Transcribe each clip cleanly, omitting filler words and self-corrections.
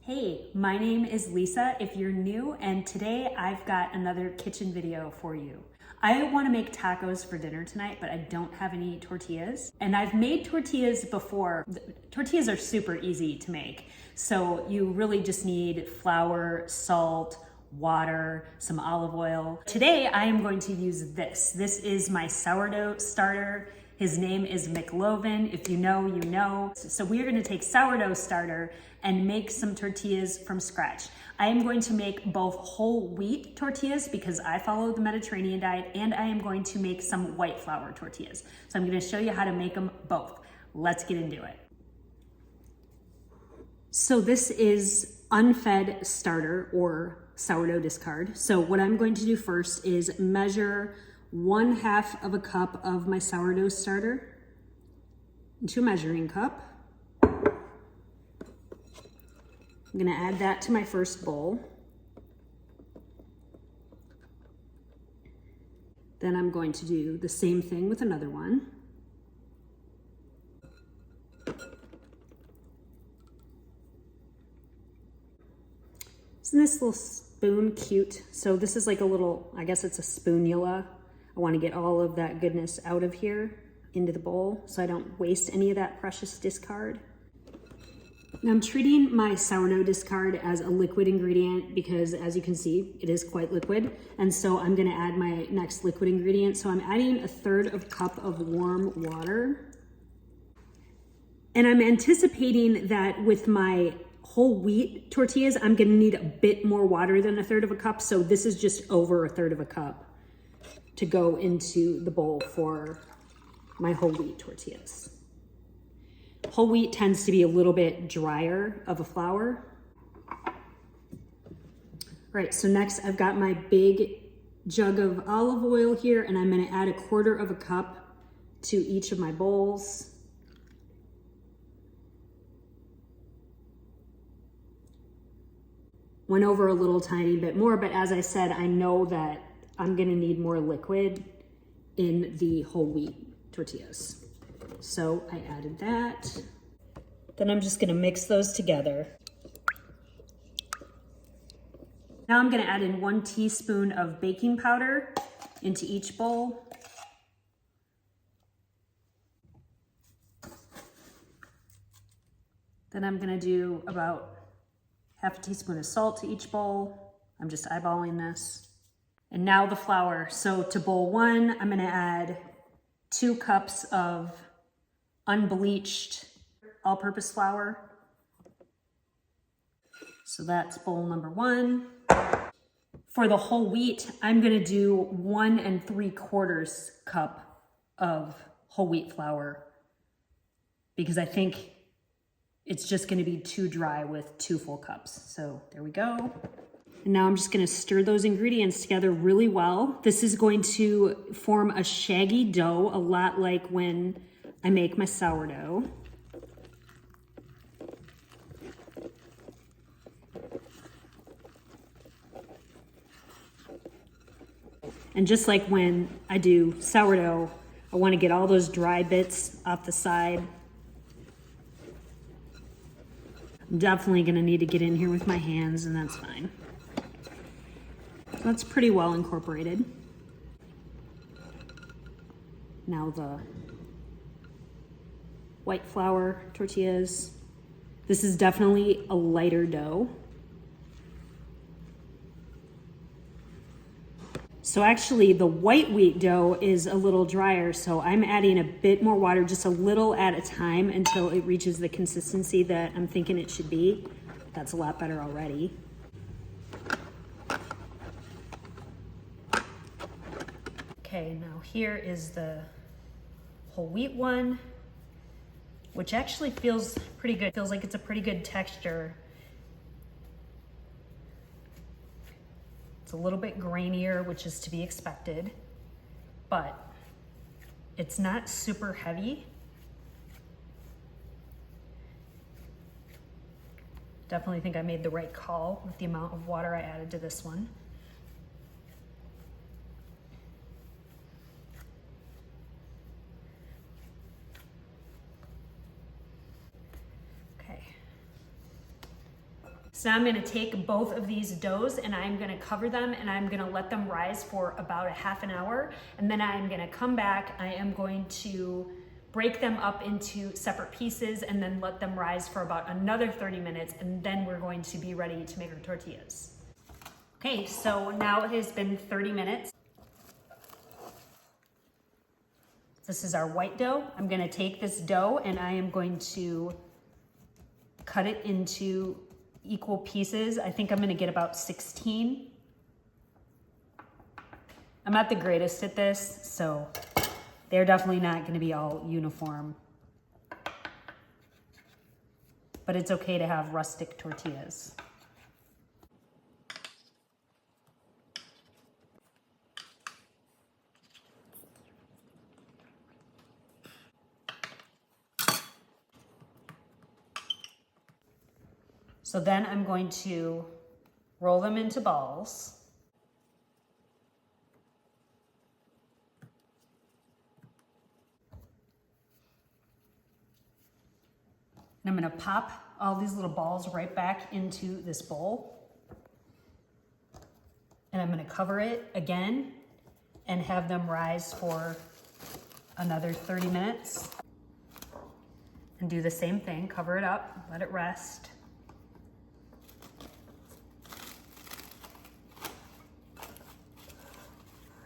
Hey, my name is Lisa if you're new, and today I've got another kitchen video for you. I want to make tacos for dinner tonight, but I don't have any tortillas. And I've made tortillas before. Tortillas are super easy to make. So you really just need flour, salt, water, some olive oil. Today I am going to use this. This is my sourdough starter. His name is McLovin. If you know, you know. So we are gonna take sourdough starter and make some tortillas from scratch. I am going to make both whole wheat tortillas because I follow the Mediterranean diet, and I am going to make some white flour tortillas. So I'm gonna show you how to make them both. Let's get into it. So this is unfed starter or sourdough discard. So what I'm going to do first is measure 1/2 of a cup of my sourdough starter into a measuring cup. I'm gonna add that to my first bowl. Then I'm going to do the same thing with another one. Isn't this little spoon cute? So this is like a little, I guess it's a spoonula. I want to get all of that goodness out of here into the bowl so I don't waste any of that precious discard. Now I'm treating my sourdough discard as a liquid ingredient because, as you can see, it is quite liquid. And so I'm going to add my next liquid ingredient. So I'm adding 1/3 cup of warm water. And I'm anticipating that with my whole wheat tortillas, I'm going to need a bit more water than 1/3 cup. So this is just over 1/3 cup to go into the bowl for my whole wheat tortillas. Whole wheat tends to be a little bit drier of a flour. All right, so next I've got my big jug of olive oil here, and I'm gonna add 1/4 cup to each of my bowls. Went over a little tiny bit more, but as I said, I know that I'm gonna need more liquid in the whole wheat tortillas. So I added that. Then I'm just gonna mix those together. Now I'm gonna add in 1 teaspoon of baking powder into each bowl. Then I'm gonna do about 1/2 teaspoon of salt to each bowl. I'm just eyeballing this. And now the flour. So to bowl 1, I'm gonna add 2 cups of unbleached all-purpose flour. So that's bowl number 1. For the whole wheat, I'm gonna do 1 3/4 cup of whole wheat flour because I think it's just gonna be too dry with 2 full cups. So there we go. And now I'm just gonna stir those ingredients together really well. This is going to form a shaggy dough, a lot like when I make my sourdough. And just like when I do sourdough, I wanna get all those dry bits off the side. I'm definitely gonna need to get in here with my hands, and that's fine. That's pretty well incorporated. Now the white flour tortillas. This is definitely a lighter dough. So actually the white wheat dough is a little drier, so I'm adding a bit more water, just a little at a time until it reaches the consistency that I'm thinking it should be. That's a lot better already. Okay, now here is the whole wheat one, which actually feels pretty good. Feels like it's a pretty good texture. It's a little bit grainier, which is to be expected, but it's not super heavy. Definitely think I made the right call with the amount of water I added to this one. So now I'm gonna take both of these doughs and I'm gonna cover them and I'm gonna let them rise for about a half an hour. And then I'm gonna come back, I am going to break them up into separate pieces and then let them rise for about another 30 minutes. And then we're going to be ready to make our tortillas. Okay, so now it has been 30 minutes. This is our white dough. I'm gonna take this dough and I am going to cut it into equal pieces. I think I'm gonna get about 16. I'm not the greatest at this, so they're definitely not gonna be all uniform. But it's okay to have rustic tortillas. So then I'm going to roll them into balls. And I'm gonna pop all these little balls right back into this bowl. And I'm gonna cover it again and have them rise for another 30 minutes. And do the same thing, cover it up, let it rest.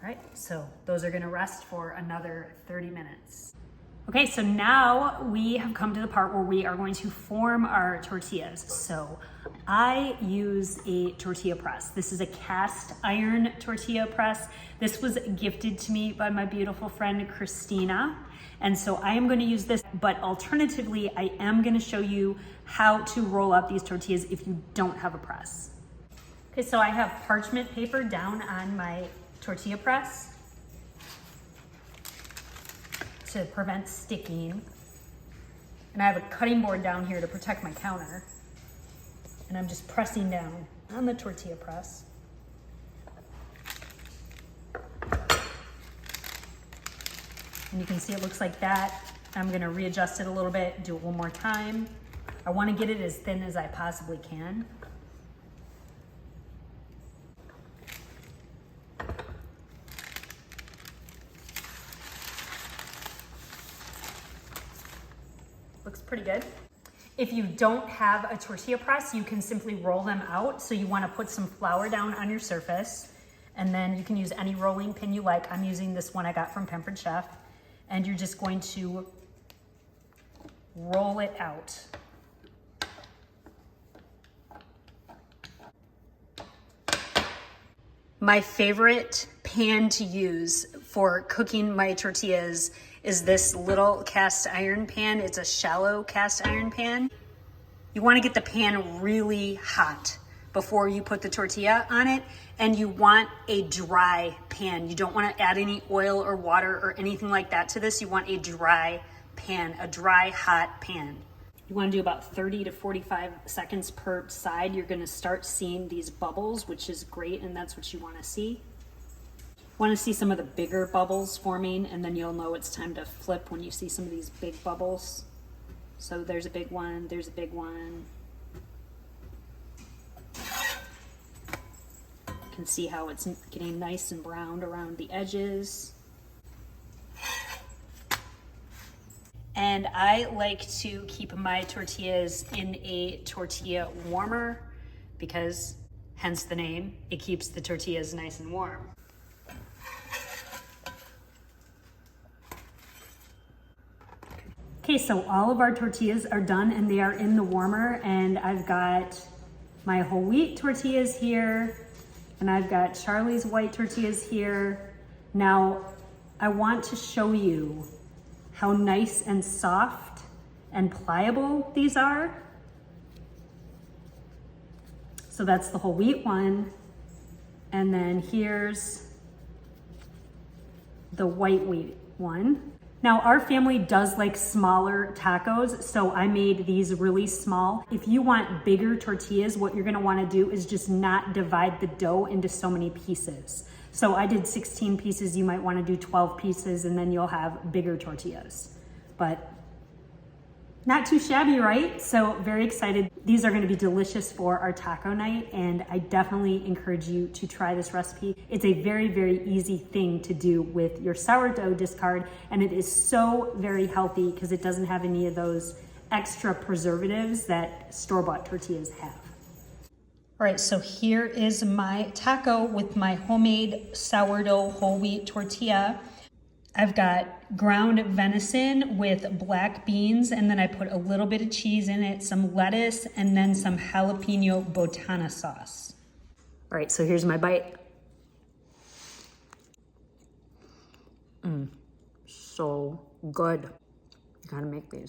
All right, so those are gonna rest for another 30 minutes. Okay, so now we have come to the part where we are going to form our tortillas. So I use a tortilla press. This is a cast iron tortilla press. This was gifted to me by my beautiful friend, Christina. And so I am gonna use this, but alternatively, I am gonna show you how to roll out these tortillas if you don't have a press. Okay, so I have parchment paper down on my tortilla press to prevent sticking. And I have a cutting board down here to protect my counter. And I'm just pressing down on the tortilla press. And you can see it looks like that. I'm gonna readjust it a little bit, do it one more time. I wanna get it as thin as I possibly can. Looks pretty good. If you don't have a tortilla press, you can simply roll them out. So you want to put some flour down on your surface, and then you can use any rolling pin you like. I'm using this one I got from Pampered Chef, and you're just going to roll it out. My favorite pan to use for cooking my tortillas is this little cast iron pan. It's a shallow cast iron pan. You want to get the pan really hot before you put the tortilla on it, and you want a dry pan. You don't want to add any oil or water or anything like that to this. You want a dry pan, a dry hot pan. You want to do about 30 to 45 seconds per side. You're going to start seeing these bubbles, which is great, and that's what you want to see. Want to see some of the bigger bubbles forming, and then you'll know it's time to flip when you see some of these big bubbles. So there's a big one, there's a big one. You can see how it's getting nice and browned around the edges. And I like to keep my tortillas in a tortilla warmer because, hence the name, it keeps the tortillas nice and warm. Okay, so all of our tortillas are done and they are in the warmer, and I've got my whole wheat tortillas here and I've got Charlie's white tortillas here. Now, I want to show you how nice and soft and pliable these are. So that's the whole wheat one. And then here's the white wheat one. Now, our family does like smaller tacos, so I made these really small. If you want bigger tortillas, what you're gonna wanna do is just not divide the dough into so many pieces. So I did 16 pieces, you might wanna do 12 pieces, and then you'll have bigger tortillas. But Not too shabby, right? So very excited. These are gonna be delicious for our taco night, and I definitely encourage you to try this recipe. It's a very, very easy thing to do with your sourdough discard, and it is so very healthy because it doesn't have any of those extra preservatives that store-bought tortillas have. All right, so here is my taco with my homemade sourdough whole wheat tortilla. I've got ground venison with black beans, and then I put a little bit of cheese in it, some lettuce, and then some jalapeno botana sauce. All right, so here's my bite. So good. Gotta make these.